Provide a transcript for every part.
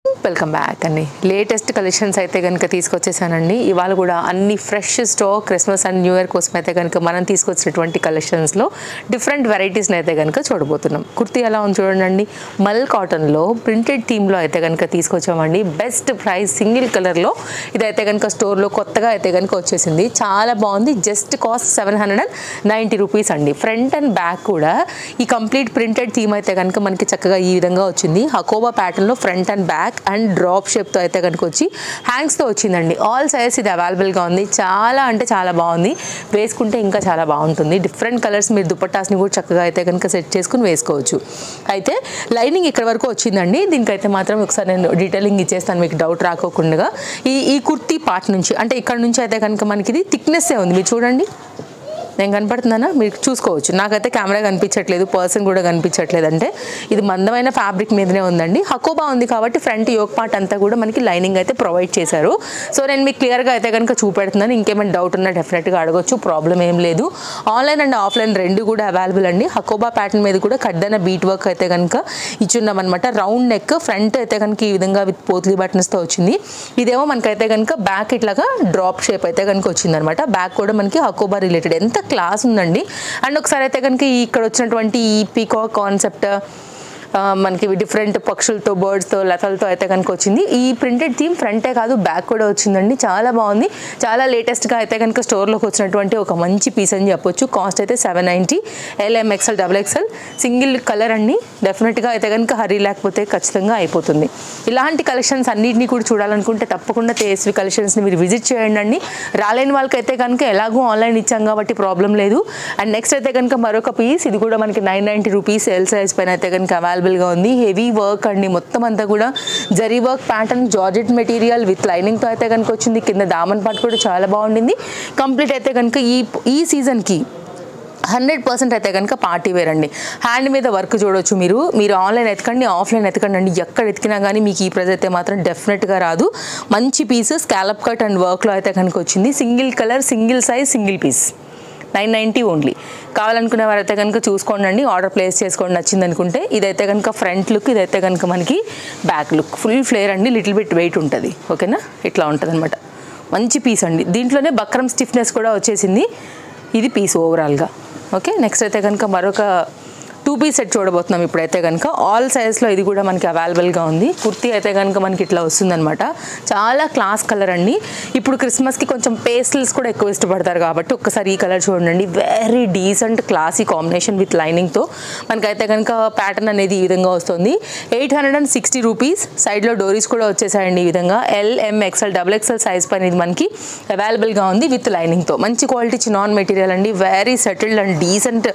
Welcome back అండి. Latest collections అయితే కనుక తీసుకొచ్చేసానండి. ఇవాళ కూడా అన్ని fresh stock Christmas and new year కోసం అయితే కనుక మనం తీసుకొచ్చినటువంటి కలెక్షన్స్లో డిఫరెంట్ వెరైటీస్ని అయితే కనుక చూడబోతున్నాం. కుర్తీ ఎలా ఉంది చూడండి, మల్ కాటన్లో ప్రింటెడ్ థీమ్లో అయితే కనుక తీసుకొచ్చామండి. బెస్ట్ ప్రైస్ సింగిల్ కలర్లో ఇదైతే కనుక స్టోర్లో కొత్తగా అయితే కనుక వచ్చేసింది. చాలా బాగుంది. జస్ట్ కాస్ట్ 790 రూపీస్ అండి. ఫ్రంట్ అండ్ బ్యాక్ కూడా ఈ కంప్లీట్ ప్రింటెడ్ థీమ్ అయితే కనుక మనకి చక్కగా ఈ విధంగా వచ్చింది. హకోబా ప్యాటర్న్లో front and back and drop షేప్తో అయితే కనుక వచ్చి హ్యాంగ్స్తో వచ్చిందండి. ఆల్ సైజెస్ ఇది అవైలబుల్గా ఉంది. చాలా అంటే చాలా బాగుంది. వేసుకుంటే ఇంకా చాలా బాగుంటుంది. డిఫరెంట్ కలర్స్ మీరు దుపట్టాస్ని కూడా చక్కగా అయితే కనుక సెట్ చేసుకుని వేసుకోవచ్చు. అయితే లైనింగ్ ఇక్కడ వరకు వచ్చిందండి. దీనికైతే మాత్రం ఒకసారి నేను డీటెయిలింగ్ ఇచ్చేస్తాను మీకు డౌట్ రాకోకుండా. ఈ కుర్తీ పార్ట్ నుంచి అంటే ఇక్కడ నుంచి అయితే కనుక మనకి ఇది థిక్నెస్సే ఉంది. మీరు చూడండి, నేను కనపడుతున్నానా మీరు చూసుకోవచ్చు. నాకైతే కెమెరా కనిపించట్లేదు, పర్సన్ కూడా కనిపించట్లేదు. అంటే ఇది మందమైన ఫ్యాబ్రిక్ మీదనే ఉందండి. హకోబా ఉంది కాబట్టి ఫ్రంట్ యోక్ పార్ట్ అంతా కూడా మనకి లైనింగ్ అయితే ప్రొవైడ్ చేశారు. సో నేను మీకు క్లియర్గా అయితే కనుక చూపెడుతున్నాను. ఇంకేమైనా డౌట్ ఉన్నా డెఫినెట్గా అడగొచ్చు, ప్రాబ్లం ఏం లేదు. ఆన్లైన్ అండ్ ఆఫ్లైన్ రెండు కూడా అవైలబుల్ అండి. హకోబా ప్యాటర్న్ మీద కూడా కడ్డన బీట్ వర్క్ అయితే కనుక ఇచ్చున్నాం అనమాట. రౌండ్ నెక్, ఫ్రంట్ అయితే కనుక ఈ విధంగా విత్ పోత్లీ బటన్స్తో వచ్చింది. ఇదేమో మనకైతే కనుక బ్యాక్ ఇట్లాగా డ్రాప్ షేప్ అయితే కనుక వచ్చింది అనమాట. బ్యాక్ కూడా మనకి హకోబా రిలేటెడ్ ఎంత క్లాస్ ఉందండి. అండ్ ఒకసారి అయితే కనుక ఇక్కడ వచ్చినటువంటి ఈ పీకాక్ కాన్సెప్ట్ మనకి డిఫరెంట్ పక్షులతో, బర్డ్స్తో, లతలతో అయితే కనుక వచ్చింది. ఈ ప్రింటెడ్ థీమ్ ఫ్రంటే కాదు బ్యాక్ కూడా వచ్చిందండి. చాలా బాగుంది. చాలా లేటెస్ట్గా అయితే కనుక స్టోర్లోకి వచ్చినటువంటి ఒక మంచి పీస్ అని చెప్పొచ్చు. కాస్ట్ అయితే 790. LMXL XXL సింగిల్ కలర్ అండి. డెఫినెట్గా అయితే కనుక హరీ లేకపోతే ఖచ్చితంగా అయిపోతుంది. ఇలాంటి కలెక్షన్స్ అన్నింటినీ కూడా చూడాలనుకుంటే తప్పకుండా తేజస్వి కలెక్షన్స్ని మీరు విజిట్ చేయండి అండి. రాలేని వాళ్ళకైతే కనుక ఎలాగో ఆన్లైన్ ఇచ్చాం కాబట్టి ప్రాబ్లం లేదు. అండ్ నెక్స్ట్ అయితే కనుక మరొక పీస్, ఇది కూడా మనకి 990 రూపీస్ ఎల్ సైజ్ పైన అయితే కనుక అవైలబుల్గా ఉంది. హెవీ వర్క్ అండి. మొత్తం అంతా కూడా zari work pattern, georgette material with లైనింగ్తో అయితే కనుక వచ్చింది. కింద దామన్ పార్ట్ కూడా చాలా బాగుండింది. కంప్లీట్ అయితే కనుక ఈ సీజన్కి 100% అయితే కనుక పార్టీ వేర్ అండి. హ్యాండ్ మీద వర్క్ చూడవచ్చు. మీరు ఆన్లైన్ ఎతకండి, ఆఫ్లైన్ ఎతకండి అండి. ఎక్కడ ఎతికినా కానీ మీకు ఈ ప్రైస్ అయితే మాత్రం డెఫినెట్గా రాదు. మంచి పీస్ స్కాలప్ కట్ అండ్ వర్క్లో అయితే కనుక వచ్చింది. Single colour, single size, single piece 990 only. కావాలనుకునే వారైతే కనుక చూసుకోండి అండి. ఆర్డర్ ప్లేస్ చేసుకోండి నచ్చింది అనుకుంటే. ఇదైతే కనుక ఫ్రంట్ లుక్, ఇదైతే కనుక మనకి బ్యాక్ లుక్. ఫుల్ ఫ్లేర్ అండి. లిటిల్ బిట్ వెయిట్ ఉంటుంది. ఓకేనా, ఇట్లా ఉంటుంది అనమాట. మంచి పీస్ అండి. దీంట్లోనే బక్రం స్టిఫ్నెస్ కూడా వచ్చేసింది. ఇది పీస్ ఓవరాల్గా. ఓకే, నెక్స్ట్ అయితే కనుక మరొక 2 పీస్ సెట్ చూడబోతున్నాం ఇప్పుడైతే కనుక. ఆల్ సైజ్లో ఇది కూడా మనకి అవైలబుల్గా ఉంది. కుర్తీ అయితే కనుక మనకి ఇట్లా వస్తుందన్నమాట. చాలా క్లాస్ కలర్ అండి. ఇప్పుడు క్రిస్మస్కి కొంచెం పేస్టల్స్ కూడా ఎక్కువ ఇష్టపడతారు కాబట్టి ఒక్కసారి ఈ కలర్ చూడండి. Very decent classy combination with లైనింగ్తో మనకైతే కనుక ప్యాటర్న్ అనేది ఈ విధంగా వస్తుంది. 860 రూపీస్. సైడ్లో డోరీస్ కూడా వచ్చేసాయండి ఈ విధంగా. LMXL XXL సైజ్ పైన ఇది మనకి అవైలబుల్గా ఉంది విత్ లైనింగ్తో. మంచి క్వాలిటీ చినాన్ మెటీరియల్ అండి. Very settled and decent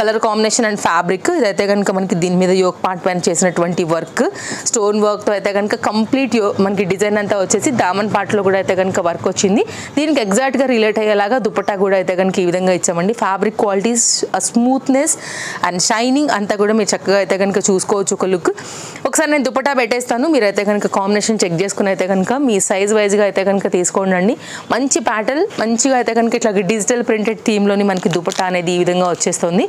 colour combination and fabric. ఇదైతే కనుక మనకి దీని మీద యోక్ పార్ట్ పైన చేసినటువంటి వర్క్, స్టోన్ వర్క్తో అయితే కనుక కంప్లీట్ మనకి డిజైన్ అంతా వచ్చేసి దామన్ పార్ట్లో కూడా అయితే కనుక వర్క్ వచ్చింది. దీనికి ఎగ్జాక్ట్గా రిలేట్ అయ్యేలాగా దుపట్టా కూడా అయితే కనుక ఈ విధంగా ఇచ్చామండి. Fabric qualities, smoothness and shining అంతా కూడా మీరు చక్కగా అయితే కనుక చూసుకోవచ్చు ఒక లుక్. ఒకసారి నేను దుపట్టా పెట్టేస్తాను. మీరైతే కనుక కాంబినేషన్ చెక్ చేసుకుని అయితే కనుక మీ సైజ్ వైజ్గా అయితే కనుక తీసుకోండి. మంచి ప్యాటర్న్, మంచిగా అయితే కనుక ఇట్లా డిజిటల్ ప్రింటెడ్ థీమ్లోని మనకి దుపట్టా అనేది ఈ విధంగా వచ్చేస్తుంది.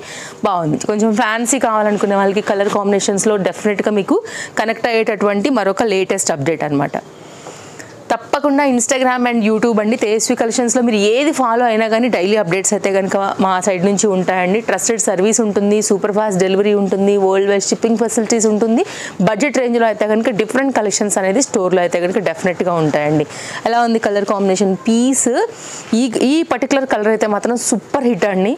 బాగుంది. కొంచెం ఫ్యాన్సీ కావాలనుకునే వాళ్ళకి కలర్ కాంబినేషన్స్లో డెఫినెట్గా మీకు కనెక్ట్ అయ్యేటటువంటి మరొక లేటెస్ట్ అప్డేట్ అనమాట. తప్పకుండా ఇన్స్టాగ్రామ్ అండ్ యూట్యూబ్ అండి తేజస్వి కలెక్షన్స్లో మీరు ఏది ఫాలో అయినా కానీ డైలీ అప్డేట్స్ అయితే కనుక మా సైడ్ నుంచి ఉంటాయండి. ట్రస్టెడ్ సర్వీస్ ఉంటుంది, సూపర్ ఫాస్ట్ డెలివరీ ఉంటుంది, వరల్డ్ వైడ్ షిప్పింగ్ ఫెసిలిటీస్ ఉంటుంది. బడ్జెట్ రేంజ్లో అయితే కనుక డిఫరెంట్ కలెక్షన్స్ అనేది స్టోర్లో అయితే కనుక డెఫినెట్గా ఉంటాయండి. ఎలా ఉంది కలర్ కాంబినేషన్ పీస్? ఈ పర్టికులర్ కలర్ అయితే మాత్రం సూపర్ హిట్ అండి.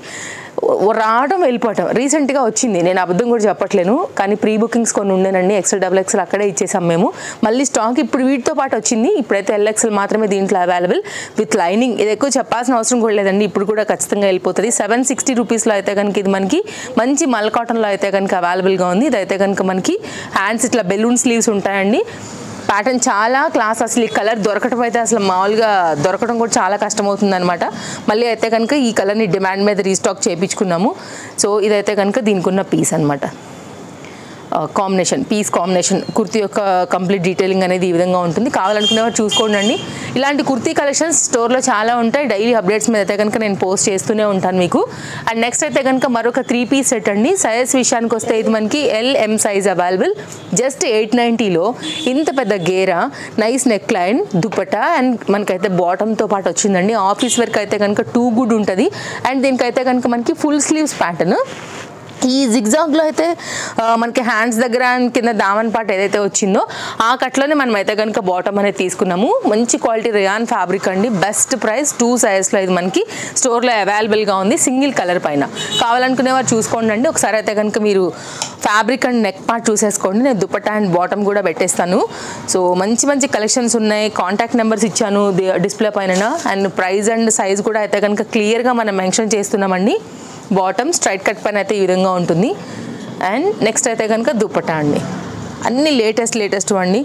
రావడం వెళ్ళిపోవటం రీసెంట్గా వచ్చింది. నేను అబద్ధం కూడా చెప్పట్లేను, కానీ ప్రీ బుకింగ్స్ కొన్ని ఉండేనండి. XL XXL అక్కడే ఇచ్చేసాం మేము. మళ్ళీ స్టాక్ ఇప్పుడు వీటితో పాటు వచ్చింది. ఇప్పుడైతే LXL మాత్రమే దీంట్లో అవైలబుల్ విత్ లైనింగ్. ఇది ఎక్కువ చెప్పాల్సిన అవసరం కూడా లేదండి. ఇప్పుడు కూడా ఖచ్చితంగా వెళ్ళిపోతుంది. 760 రూపీస్లో అయితే కనుక ఇది మనకి మంచి మల్ కాటన్లో అయితే కనుక అవైలబుల్గా ఉంది. ఇదైతే కనుక మనకి హ్యాండ్స్ ఇట్లా బెలూన్ స్లీవ్స్ ఉంటాయండి. ప్యాటర్న్ చాలా క్లాస్. అసలు ఈ కలర్ దొరకటం అయితే అసలు మామూలుగా దొరకడం కూడా చాలా కష్టమవుతుంది అనమాట. మళ్ళీ అయితే కనుక ఈ కలర్ని డిమాండ్ మీద రీస్టాక్ చేయించుకున్నాము. సో ఇదైతే కనుక దీనికి ఉన్న పీస్ అనమాట. కాంబినేషన్, పీస్ కాంబినేషన్ కుర్తీ యొక్క కంప్లీట్ డీటెయిలింగ్ అనేది ఈ విధంగా ఉంటుంది. కావాలనుకునేవారు చూసుకోండి. ఇలాంటి కుర్తీ కలెక్షన్స్ స్టోర్లో చాలా ఉంటాయి. డైలీ అప్డేట్స్ మీద అయితే కనుక నేను పోస్ట్ చేస్తూనే ఉంటాను మీకు. అండ్ నెక్స్ట్ అయితే కనుక మరొక 3 పీస్ సెట్ అండి. సైజ్ విషయానికి వస్తే ఇది మనకి LM సైజ్ అవైలబుల్. జస్ట్ 890లో ఇంత పెద్ద గేరా, nice neckline, dupatta and మనకైతే బాటమ్తో పాటు వచ్చిందండి. ఆఫీస్ వర్క్ అయితే కనుక టూ గుడ్ ఉంటుంది. అండ్ దీనికైతే కనుక మనకి ఫుల్ స్లీవ్స్ ప్యాటర్న్. ఈ జిగ్జాగ్లో అయితే మనకి హ్యాండ్స్ దగ్గర కింద దామన్ పార్ట్ ఏదైతే వచ్చిందో ఆ కట్లోనే మనం అయితే కనుక బాటమ్ అనేది తీసుకున్నాము. మంచి క్వాలిటీ రియాన్ ఫ్యాబ్రిక్ అండి. Best price. 2 సైజెస్లో ఇది మనకి స్టోర్లో అవైలబుల్గా ఉంది. సింగిల్ కలర్ పైన కావాలనుకునేవారు చూసుకోండి అండి. ఒకసారి అయితే కనుక మీరు ఫ్యాబ్రిక్ అండ్ నెక్ పార్ట్ చూసేసుకోండి. నేను దుపట్టా అండ్ బాటమ్ కూడా పెట్టేస్తాను. సో మంచి మంచి కలెక్షన్స్ ఉన్నాయి. కాంటాక్ట్ నెంబర్స్ ఇచ్చాను డిస్ప్లే పైన. అండ్ ప్రైస్ అండ్ సైజ్ కూడా అయితే కనుక క్లియర్గా మనం మెన్షన్ చేస్తున్నామండి. బాటమ్ స్ట్రైట్ కట్ పైన అయితే ఈ విధంగా ఉంటుంది. అండ్ నెక్స్ట్ అయితే కనుక దుపట్టా అండి. అన్ని లేటెస్ట్ అండి.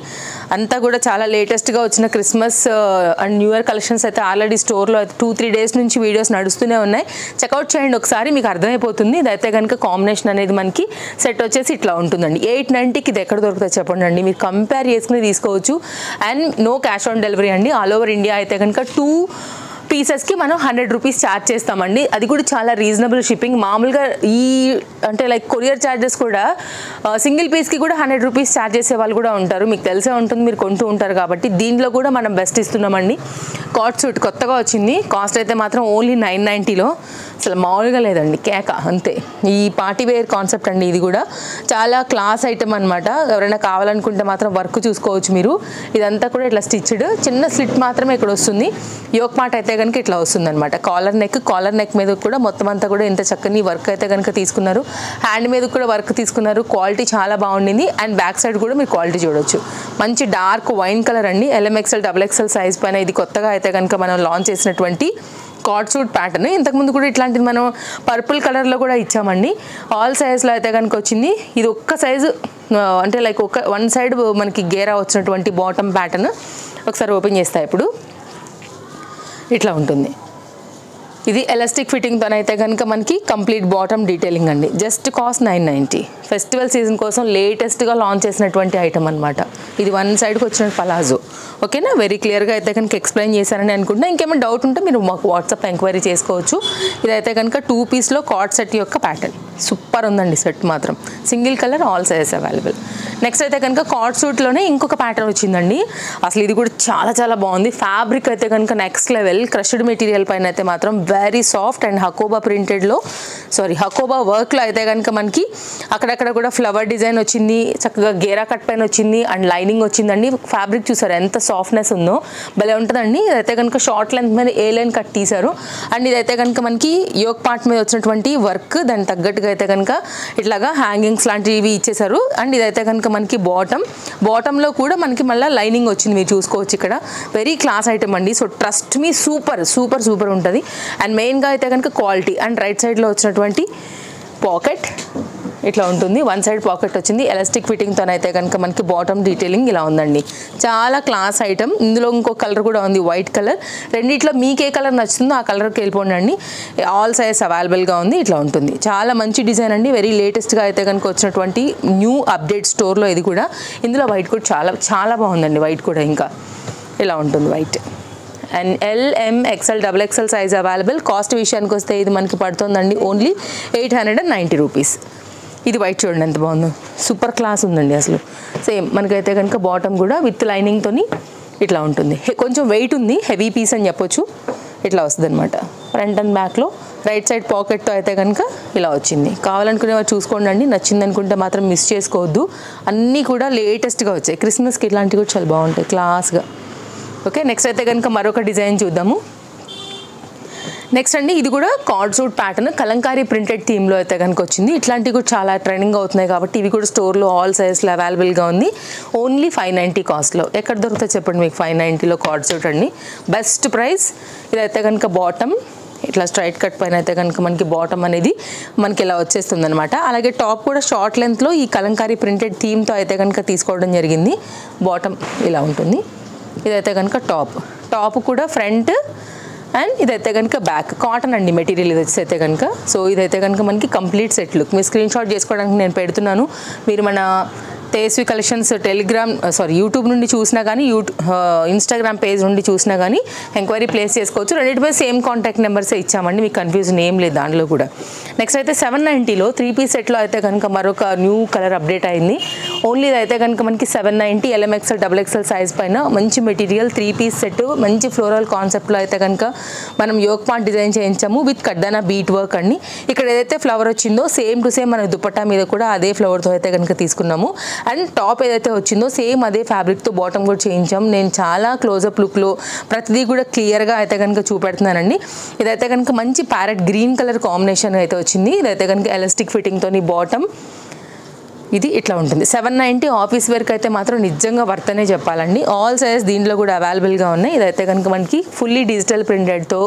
అంతా కూడా చాలా లేటెస్ట్గా వచ్చిన Christmas and new year collections అయితే ఆల్రెడీ స్టోర్లో అయితే 2-3 డేస్ నుంచి వీడియోస్ నడుస్తూనే ఉన్నాయి. చెక్అవుట్ చేయండి ఒకసారి, మీకు అర్థమైపోతుంది. ఇదైతే కనుక కాంబినేషన్ అనేది మనకి సెట్ వచ్చేసి ఇట్లా ఉంటుందండి. 890కి ఇది ఎక్కడ దొరుకుతుందో చెప్పండి అండి. మీరు కంపేర్ చేసుకుని తీసుకోవచ్చు. And no cash on delivery అండి. ఆల్ ఓవర్ ఇండియా అయితే కనుక 2 పీసెస్కి మనం 100 రూపీస్ ఛార్జ్ చేస్తామండి. అది కూడా చాలా రీజనబుల్ షిప్పింగ్. మామూలుగా అంటే లైక్ కొరియర్ ఛార్జెస్ కూడా సింగిల్ పీస్కి కూడా 100 రూపీస్ ఛార్జ్ చేసే వాళ్ళు కూడా ఉంటారు. మీకు తెలిసే ఉంటుంది, మీరు కొంటూ ఉంటారు కాబట్టి. దీంట్లో కూడా మనం బెస్ట్ ఇస్తున్నామండి. కాట్ సూట్ కొత్తగా వచ్చింది. కాస్ట్ అయితే మాత్రం ఓన్లీ 990లో. అసలు మామూలుగా లేదండి, కేక అంతే. ఈ పార్టీ వేర్ కాన్సెప్ట్ అండి. ఇది కూడా చాలా క్లాస్ ఐటమ్ అనమాట. ఎవరైనా కావాలనుకుంటే మాత్రం వర్క్ చూసుకోవచ్చు మీరు. ఇదంతా కూడా ఇట్లా స్టిచ్డ్, చిన్న స్లిట్ మాత్రమే ఇక్కడ వస్తుంది. యోక్ పార్ట్ అయితే కనుక ఇట్లా వస్తుంది అనమాట. కాలర్ నెక్ మీద కూడా మొత్తం అంతా కూడా ఇంత చక్కని వర్క్ అయితే కనుక తీసుకున్నారు. హ్యాండ్ మీద కూడా వర్క్ తీసుకున్నారు. క్వాలిటీ చాలా బాగుండింది. అండ్ బ్యాక్ సైడ్ కూడా మీరు క్వాలిటీ చూడొచ్చు. మంచి డార్క్ వైన్ కలర్ అండి. LMXL XXL సైజ్ పైన ఇది కొత్తగా అయితే కనుక మనం లాంచ్ చేసినటువంటి కాట్ సూట్ ప్యాటర్న్. ఇంతకుముందు కూడా ఇట్లాంటిది మనం పర్పుల్ కలర్లో కూడా ఇచ్చామండి. ఆల్ సైజ్లో అయితే కనుక వచ్చింది. ఇది ఒక్క సైజు అంటే లైక్ వన్ సైడ్ మనకి గేరా వచ్చినటువంటి బాటమ్ ప్యాటర్న్. ఒకసారి ఓపెన్ చేస్తా. ఇప్పుడు ఇట్లా ఉంటుంది. ఇది ఎలాస్టిక్ ఫిట్టింగ్తోనైతే కనుక మనకి కంప్లీట్ బాటమ్ డీటెయిలింగ్ అండి. Just cost 990. ఫెస్టివల్ సీజన్ కోసం లేటెస్ట్గా లాంచ్ చేసినటువంటి ఐటమ్ అనమాట. ఇది వన్ సైడ్కి వచ్చిన పలాజో. ఓకేనా, వెరీ క్లియర్గా అయితే కనుక ఎక్స్ప్లెయిన్ చేశారని అనుకుంటున్నా. ఇంకేమైనా డౌట్ ఉంటే మీరు మాకు వాట్సాప్ ఎంక్వైరీ చేసుకోవచ్చు. ఇదైతే కనుక 2 పీస్లో కార్డ్ సెట్ యొక్క ప్యాటర్న్. సూపర్ ఉందండి సెట్ మాత్రం. Single colour, all sizes available. Next అయితే కనుక కార్డ్ సూట్లోనే ఇంకొక ప్యాటర్న్ వచ్చిందండి. అసలు ఇది కూడా చాలా బాగుంది. ఫ్యాబ్రిక్ అయితే కనుక నెక్స్ట్ లెవెల్. క్రష్డ్ మెటీరియల్ పైన అయితే మాత్రం వెరీ సాఫ్ట్ అండ్ హకోబా ప్రింటెడ్లో హకోబా వర్క్లో అయితే కనుక మనకి అక్కడక్కడ కూడా ఫ్లవర్ డిజైన్ వచ్చింది. చక్కగా గేరా కట్ పైన వచ్చింది అండ్ లైనింగ్ వచ్చిందండి. ఫ్యాబ్రిక్ చూసారు ఎంత సాఫ్ట్నెస్ ఉందో, భలే ఉంటుందండి. ఇదైతే కనుక షార్ట్ లెంత్ మీద ఏ లైన్ కట్ తీశారు. అండ్ ఇదైతే కనుక మనకి యోక్ పార్ట్ మీద వచ్చినటువంటి వర్క్, దానికి తగ్గట్టుగా అయితే కనుక ఇట్లాగా హ్యాంగింగ్స్ లాంటివి ఇచ్చేసారు. అండ్ ఇదైతే కనుక మనకి బాటంలో కూడా మనకి మళ్ళీ లైనింగ్ వచ్చింది, మీరు చూసుకోవచ్చు ఇక్కడ. వెరీ క్లాస్ ఐటమ్ అండి. సో ట్రస్ట్ మీ, సూపర్ ఉంటుంది. అండ్ మెయిన్గా అయితే కనుక క్వాలిటీ. అండ్ రైట్ సైడ్లో వచ్చినటువంటి పాకెట్ ఇట్లా ఉంటుంది. వన్ సైడ్ పాకెట్ వచ్చింది. ఎలాస్టిక్ ఫిట్టింగ్తో అయితే కనుక మనకి బాటమ్ డీటెయిలింగ్ ఇలా ఉందండి. చాలా క్లాస్ ఐటమ్. ఇందులో ఇంకో కలర్ కూడా ఉంది, వైట్ కలర్. రెండిట్లో మీకు ఏ కలర్ నచ్చుతుందో ఆ కలర్కి వెళ్ళిపోండి అండి. ఆల్ సైజ్ అవైలబుల్గా ఉంది. ఇట్లా ఉంటుంది. చాలా మంచి డిజైన్ అండి. వెరీ లేటెస్ట్గా అయితే కనుక వచ్చినటువంటి న్యూ అప్డేట్ స్టోర్లో ఇది కూడా. ఇందులో వైట్ కూడా చాలా బాగుందండి. వైట్ కూడా ఇంకా ఇలా ఉంటుంది white. And LMXL XXL size available. Cost విషయానికి వస్తే ఇది మనకి పడుతుందండి ఓన్లీ 890 రూపీస్. ఇది వైట్ చూడండి ఎంత బాగుందో, సూపర్ క్లాస్ ఉందండి అసలు. సేమ్ మనకైతే కనుక బాటమ్ కూడా విత్ లైనింగ్తోని ఇట్లా ఉంటుంది. కొంచెం వెయిట్ ఉంది, హెవీ పీస్ అని చెప్పొచ్చు. ఇట్లా వస్తుంది అనమాట. ఫ్రంట్ అండ్ బ్యాక్లో రైట్ సైడ్ పాకెట్తో అయితే కనుక ఇలా వచ్చింది. కావాలనుకునేవారు చూసుకోండి అండి. నచ్చింది అనుకుంటే మాత్రం మిస్ చేసుకోవద్దు. అన్నీ కూడా లేటెస్ట్గా వచ్చాయి. క్రిస్మస్కి ఇలాంటివి కూడా చాలా బాగుంటాయి క్లాస్గా. ఓకే, నెక్స్ట్ అయితే కనుక మరొక డిజైన్ చూద్దాము. నెక్స్ట్ అండి, ఇది కూడా cord suit pattern Kalamkari printed థీమ్లో అయితే కనుక వచ్చింది. ఇట్లాంటివి కూడా చాలా ట్రెండింగ్ అవుతున్నాయి కాబట్టి ఇవి కూడా స్టోర్లో ఆల్ సైజెస్లో అవైలబుల్గా ఉంది. ఓన్లీ 590 కాస్ట్లో. ఎక్కడ దొరుకుతుంది చెప్పండి మీకు 590లో కార్డ్ సూట్ అండి. Best price. ఇదైతే కనుక బాటమ్ ఇట్లా స్ట్రైట్ కట్ పైన అయితే కనుక మనకి బాటమ్ అనేది మనకి ఇలా వచ్చేస్తుంది అనమాట. అలాగే టాప్ కూడా షార్ట్ లెంత్లో ఈ కలంకారీ ప్రింటెడ్ థీమ్తో అయితే కనుక తీసుకోవడం జరిగింది. బాటమ్ ఇలా ఉంటుంది. ఇదైతే కనుక టాప్ కూడా ఫ్రంట్ అండ్ ఇదైతే కనుక బ్యాక్ కాటన్ అండి మెటీరియల్ ఇది వచ్చేసి కనుక. సో ఇదైతే కనుక మనకి కంప్లీట్ సెట్ లుక్. మీరు స్క్రీన్ షాట్ చేసుకోవడానికి నేను పెడుతున్నాను. మీరు మన తేజస్వి కలెక్షన్స్ యూట్యూబ్ నుండి చూసినా కానీ ఇన్స్టాగ్రామ్ పేజ్ నుండి చూసినా కానీ ఎంక్వైరీ ప్లేస్ చేసుకోవచ్చు. రెండింటిపై సేమ్ కాంటాక్ట్ నెంబర్సే ఇచ్చామండి, మీకు కన్ఫ్యూజన్ ఏం లేదు దాంట్లో కూడా. నెక్స్ట్ అయితే 790లో 3 సెట్లో అయితే కనుక మరొక న్యూ కలర్ అప్డేట్ అయింది. ఓన్లీ ఇదైతే కనుక మనకి 790 LMXL XXL సైజ్ పైన మంచి మెటీరియల్ 3 సెట్ మంచి ఫ్లోరల్ కాన్సెప్ట్లో అయితే కనుక మనం యోక్ పార్ట్ డిజైన్ చేయించాము విత్ కడ్దానా బీట్ వర్క్ అండి. ఇక్కడ ఏదైతే ఫ్లవర్ వచ్చిందో సేమ్ టు సేమ్ మన దుపట్టా మీద కూడా అదే ఫ్లవర్తో అయితే కనుక తీసుకున్నాము. అండ్ టాప్ ఏదైతే వచ్చిందో సేమ్ అదే ఫ్యాబ్రిక్తో బాటమ్ కూడా చేయించాం. నేను చాలా క్లోజప్ లుక్లో ప్రతిదీ కూడా క్లియర్గా అయితే కనుక చూపెడుతున్నానండి. ఇదైతే కనుక మంచి ప్యారెట్ గ్రీన్ కలర్ కాంబినేషన్ అయితే వచ్చింది. ఇదైతే కనుక ఎలాస్టిక్ ఫిట్టింగ్తోని బాటమ్ ఇది ఇట్లా ఉంటుంది. 790 ఆఫీస్ వేర్కి అయితే మాత్రం నిజంగా వర్తనే చెప్పాలండి. ఆల్ సైజ్ దీంట్లో కూడా అవైలబుల్గా ఉన్నాయి. ఇదైతే కనుక మనకి ఫుల్లీ డిజిటల్ ప్రింటెడ్తో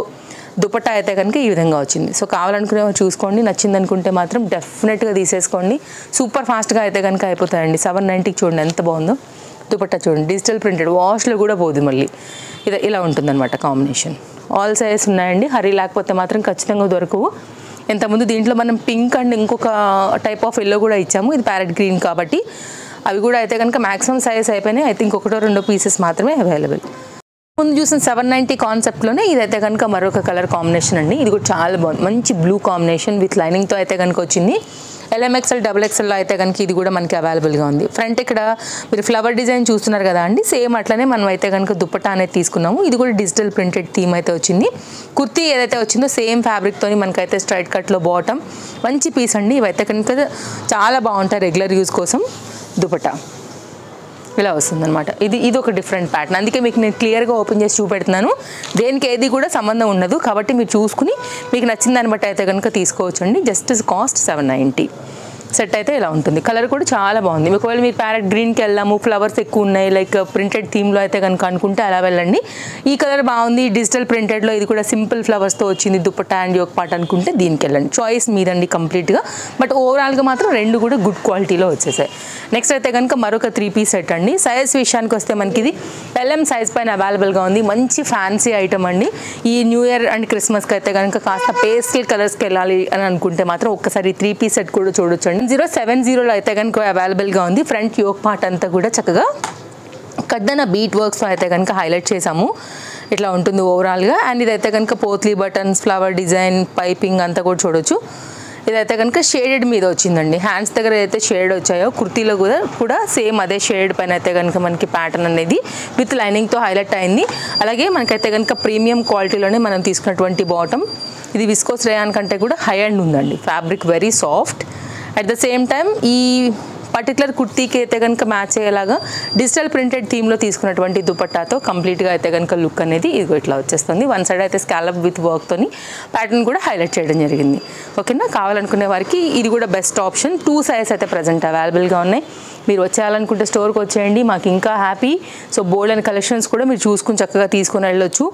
దుపట్టా అయితే కనుక ఈ విధంగా వచ్చింది. సో కావాలనుకునే చూసుకోండి, నచ్చింది అనుకుంటే మాత్రం డెఫినెట్గా తీసేసుకోండి. సూపర్ ఫాస్ట్గా అయితే కనుక అయిపోతాయండి. 790కి చూడండి ఎంత బాగుందో దుపట్టా, చూడండి డిజిటల్ ప్రింటెడ్, వాష్లో కూడా పోదు మళ్ళీ. ఇది ఇలా ఉంటుందన్నమాట కాంబినేషన్. ఆల్ సైజెస్ ఉన్నాయండి, హరీ లేకపోతే మాత్రం ఖచ్చితంగా దొరకవు. ఇంతకుముందు దీంట్లో మనం పింక్ అండ్ ఇంకొక టైప్ ఆఫ్ ఎల్లో కూడా ఇచ్చాము, ఇది ప్యారెట్ గ్రీన్ కాబట్టి అవి కూడా అయితే కనుక మ్యాక్సిమం సైజ్ అయిపోయినాయి. ఐ థింక్ 1-2 పీసెస్ మాత్రమే అవైలబుల్. ముందు చూసిన 790 కాన్సెప్ట్లోనే ఇదైతే కనుక మరొక కలర్ కాంబినేషన్ అండి. ఇది కూడా చాలా బాగుంది, మంచి బ్లూ కాంబినేషన్ విత్ లైనింగ్తో అయితే కనుక వచ్చింది. LMXL XXL అయితే కనుక ఇది కూడా మనకి అవైలబుల్గా ఉంది. ఫ్రంట్ ఇక్కడ మీరు ఫ్లవర్ డిజైన్ చూస్తున్నారు కదా అండి, సేమ్ అట్లనే మనం అయితే కనుక దుపట్టా అనేది తీసుకున్నాము. ఇది కూడా డిజిటల్ ప్రింటెడ్ థీమ్ అయితే వచ్చింది. కుర్తీ ఏదైతే వచ్చిందో సేమ్ ఫ్యాబ్రిక్తోని మనకైతే స్ట్రైట్ కట్లో బాటమ్, మంచి పీస్ అండి. ఇవైతే కనుక చాలా బాగుంటాయి రెగ్యులర్ యూజ్ కోసం. దుపట్టా ఇలా వస్తుందన్నమాట. ఇది ఒక డిఫరెంట్ ప్యాటర్న్, అందుకే మీకు నేను క్లియర్గా ఓపెన్ చేసి చూపెడుతున్నాను. దేనికి ఏది కూడా సంబంధం ఉండదు కాబట్టి మీరు చూసుకుని మీకు నచ్చిన దాన్ని బట్టి అయితే కనుక తీసుకోవచ్చు అండి. Just cost 790. సెట్ అయితే ఇలా ఉంటుంది. కలర్ కూడా చాలా బాగుంది. ఒకవేళ మీరు ప్యారెట్ గ్రీన్కి వెళ్ళాము, ఫ్లవర్స్ ఎక్కువ ఉన్నాయి లైక్ ప్రింటెడ్ థీమ్లో అయితే కనుక అనుకుంటే అలా వెళ్ళండి. ఈ కలర్ బాగుంది, డిజిటల్ ప్రింటెడ్లో ఇది కూడా సింపుల్ ఫ్లవర్స్తో వచ్చింది దుపట్టా అండ్ యోక్ పార్ట్ అనుకుంటే దీనికి వెళ్ళండి. చాయిస్ మీదండి కంప్లీట్గా. బట్ ఓవరాల్గా మాత్రం రెండు కూడా గుడ్ క్వాలిటీలో వచ్చేసాయి. నెక్స్ట్ అయితే కనుక మరొక 3 సెట్ అండి. సైజ్ విషయానికి వస్తే మనకి ఇది LM సైజ్ పైన అవైలబుల్గా ఉంది. మంచి ఫ్యాన్సీ ఐటమ్ అండి. ఈ న్యూ ఇయర్ అండ్ క్రిస్మస్కి అయితే కనుక కాస్త పేస్టల్ కలర్స్కి వెళ్ళాలి అని అనుకుంటే మాత్రం ఒక్కసారి 3 సెట్ కూడా చూడొచ్చు అండి. 070లో అయితే కనుక అవైలబుల్గా ఉంది. ఫ్రంట్ యోక్ పార్ట్ అంతా కూడా చక్కగా కడ్దానా బీట్ వర్క్స్తో అయితే కనుక హైలైట్ చేసాము. ఇట్లా ఉంటుంది ఓవరాల్గా. అండ్ ఇదైతే కనుక potli buttons, flower design, piping అంతా కూడా చూడొచ్చు. ఇదైతే కనుక షేడెడ్ మీద వచ్చిందండి. హ్యాండ్స్ దగ్గర అయితే షేడ్ వచ్చాయో కుర్తీలో కూడా సేమ్ అదే షేడ్ పైన అయితే కనుక మనకి ప్యాటర్న్ అనేది విత్ లైనింగ్తో హైలైట్ అయింది. అలాగే మనకైతే కనుక ప్రీమియం క్వాలిటీలోనే మనం తీసుకున్నటువంటి బాటమ్. ఇది విస్కోస్ రేయాన్ కంటే కూడా హై అండ్ ఉందండి. Fabric very soft. At the same time ఈ పర్టికులర్ కుర్తీకి అయితే కనుక మ్యాచ్ అయ్యేలాగా డిజిటల్ ప్రింటెడ్ థీమ్లో తీసుకున్నటువంటి దుపట్టాతో కంప్లీట్గా అయితే కనుక లుక్ అనేది ఇదిగో ఇట్లా వచ్చేస్తుంది. వన్ సైడ్ అయితే స్కాలప్ విత్ వర్క్తోని ప్యాటర్న్ కూడా హైలైట్ చేయడం జరిగింది. ఓకేనా, కావాలనుకునే వారికి ఇది కూడా బెస్ట్ ఆప్షన్. 2 సైజ్ అయితే ప్రజెంట్ అవైలబుల్గా ఉన్నాయి. మీరు వచ్చేయాలనుకుంటే స్టోర్కి వచ్చేయండి, మాకు ఇంకా happy. So bold and collections కూడా మీరు చూసుకుని చక్కగా తీసుకుని వెళ్ళొచ్చు.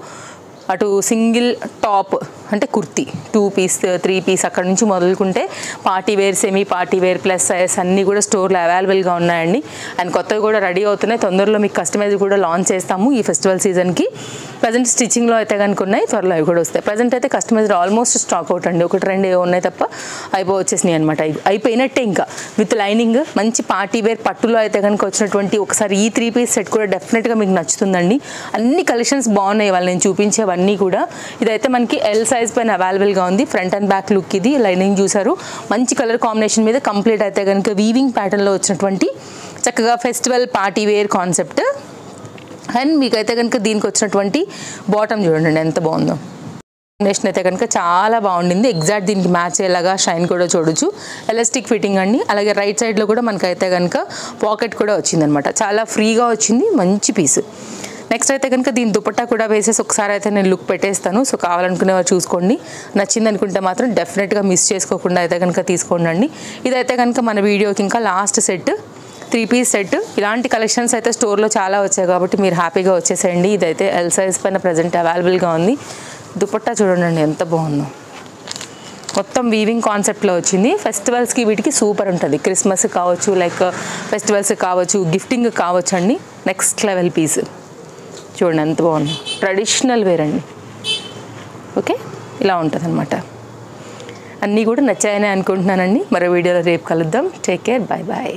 అటు సింగిల్ టాప్ అంటే కుర్తీ 2 పీస్ 3 పీస్ అక్కడ నుంచి మొదలుకుంటే party wear, semi party wear, plus size అన్నీ కూడా స్టోర్లో అవైలబుల్గా ఉన్నాయండి. అండ్ కొత్తవి కూడా రెడీ అవుతున్నాయి. తొందరలో మీకు కస్టమైజ్ కూడా లాంచ్ చేస్తాము ఈ ఫెస్టివల్ సీజన్కి. ప్రజెంట్ స్టిచ్చింగ్లో అయితే కనుక ఉన్నాయి, త్వరలో అవి కూడా వస్తాయి. ప్రజెంట్ అయితే కస్టమైజ్డ్ ఆల్మోస్ట్ స్టాక్ అవుట్ అండి. 1-2 ఉన్నాయి తప్ప వచ్చేసినాయి అనమాట. అయిపోయినట్టే ఇంకా విత్ లైనింగ్ మంచి పార్టీ వేర్ పట్టులో అయితే కనుక వచ్చినటువంటి ఒకసారి ఈ 3 పీస్ సెట్ కూడా డెఫినెట్గా మీకు నచ్చుతుందండి. అన్ని కలెక్షన్స్ బాగున్నాయి వాళ్ళు నేను చూపించేవన్నీ కూడా. ఇదైతే మనకి ఎల్ సైజ్ పైన అవైలబుల్గా ఉంది. ఫ్రంట్ అండ్ బ్యాక్ లుక్ ఇది. లైనింగ్ చూసారు, మంచి కలర్ కాంబినేషన్ మీద కంప్లీట్ అయితే కనుక వీవింగ్ ప్యాటర్న్లో వచ్చినటువంటి చక్కగా festival party wear concept. And మీకైతే కనుక దీనికి వచ్చినటువంటి బాటమ్ చూడండి ఎంత బాగుందో. కాంబినేషన్ అయితే కనుక చాలా బాగుండింది. ఎగ్జాక్ట్ దీనికి మ్యాచ్ అయ్యేలాగా షైన్ కూడా చూడొచ్చు. ఎలాస్టిక్ ఫిట్టింగ్ అండి. అలాగే రైట్ సైడ్లో కూడా మనకైతే కనుక పాకెట్ కూడా వచ్చిందనమాట. చాలా ఫ్రీగా వచ్చింది, మంచి పీస్. నెక్స్ట్ అయితే కనుక దీని దుపట్టా కూడా వేసేసి ఒకసారి అయితే నేను లుక్ పెట్టేస్తాను. సో కావాలనుకునే వారు చూసుకోండి. నచ్చింది అనుకుంటే మాత్రం డెఫినెట్గా మిస్ చేసుకోకుండా అయితే కనుక తీసుకోండి. ఇదైతే కనుక మన వీడియోకి ఇంకా లాస్ట్ సెట్ 3 పీస్ సెట్. ఇలాంటి కలెక్షన్స్ అయితే స్టోర్లో చాలా వచ్చాయి కాబట్టి మీరు హ్యాపీగా వచ్చేసేయండి. ఇదైతే ఎల్ సైజ్ పైన ప్రజెంట్ అవైలబుల్గా ఉంది. దుపట్టా చూడండి ఎంత బాగుందో. మొత్తం వీవింగ్ కాన్సెప్ట్లో వచ్చింది. ఫెస్టివల్స్కి వీటికి సూపర్ ఉంటుంది. క్రిస్మస్ కావచ్చు, లైక్ ఫెస్టివల్స్ కావచ్చు, గిఫ్టింగ్ కావచ్చు అండి. నెక్స్ట్ లెవెల్ పీస్ చూడండి ఎంత బాగుంది. ట్రెడిషనల్ వేర్ అండి. ఓకే, ఇలా ఉంటుంది అనమాట. అన్నీ కూడా నచ్చాయని అనుకుంటున్నానండి. మరో వీడియోలో రేపు కలుద్దాం. Take care, bye bye.